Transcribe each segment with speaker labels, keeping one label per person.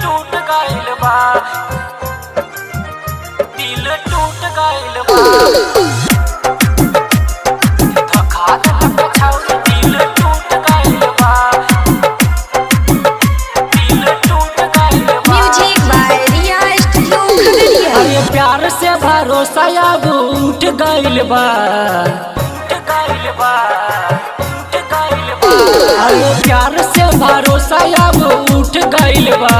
Speaker 1: टूट गइल बा, दिल टूट गइल बा। धोखा देलक छौरी दिल टूट गइल बा, दिल टूट गइल बा।
Speaker 2: Music by Riya studio Khagaria.
Speaker 1: अरे प्यार से भरोसा अब उठ गइल बा, उठ गइल बा, उठ गइल बा। अरे प्यार से भरोसा अब उठ गइल बा,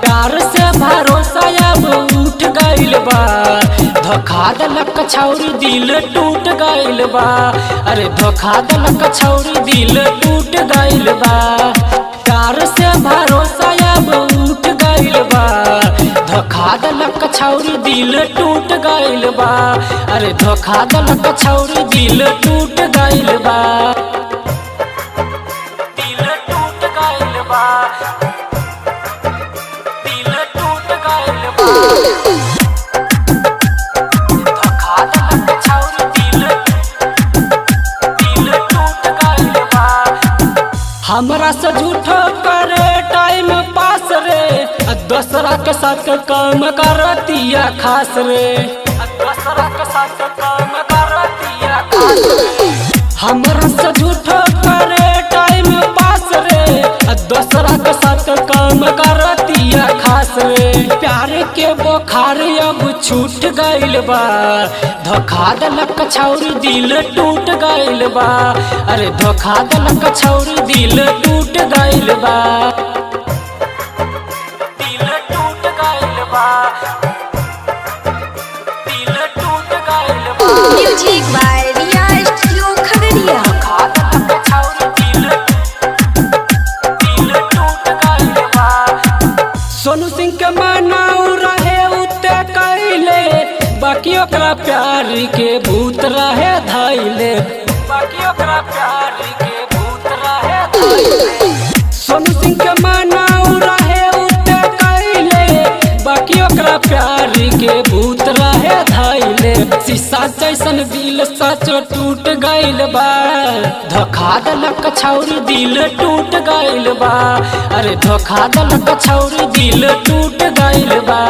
Speaker 1: प्यार से भरोसा अब उठ गइल बा। धोखा देलक छौरी दिल टूट गइल बा, अरे धोखा देलक छौरी दिल टूट गइल बा। प्यार से भरोसा अब उठ गइल बा, धोखा देलक छौरी दिल टूट गइल बा, अरे धोखा देलक छौरी दिल टूट गइल बा, दिल टूट गइल बा, दिल टूट गइल बा। धोखा देलक छौरी दिल टूट गइल बा। हमरा से झूठो करे टाइम पास रे, दूसरा के साथ काम करतिया खास रे, दूसरा के साथ काम करतिया खास रे। हमरा से झूठो करे टाइम पास रे, दूसरा के साथ काम करतिया खास रे। प्यार के बुखार अब छूट गइल बा, धोखा देलक छौरी दिल टूट गइल बा, अरे धोखा देलक छौरी दिल टूट गइल बा, दिल टूट गइल बा, दिल टूट गइल बा।
Speaker 2: Music by Riya studio Khagaria.
Speaker 1: धोखा देलक छौरी दिल टूट गइल बा। सोनू सिंह के मनाऊ रहे उते कइले, बाकी ओकरा प्यार के भूत रहे धइले, बाकी ओकरा प्यार के भूत रहे धइले। सोनू सिंह के मनाऊ रहे उते कइले, बाकी ओकरा प्यार के भूत रहे धइले। शीशा जैसन दिल सच टूट गइल बा, धोखा देलक छौरी दिल टूट गइल बा, अरे धोखा देलक छौरी दिल टूट गइल बा।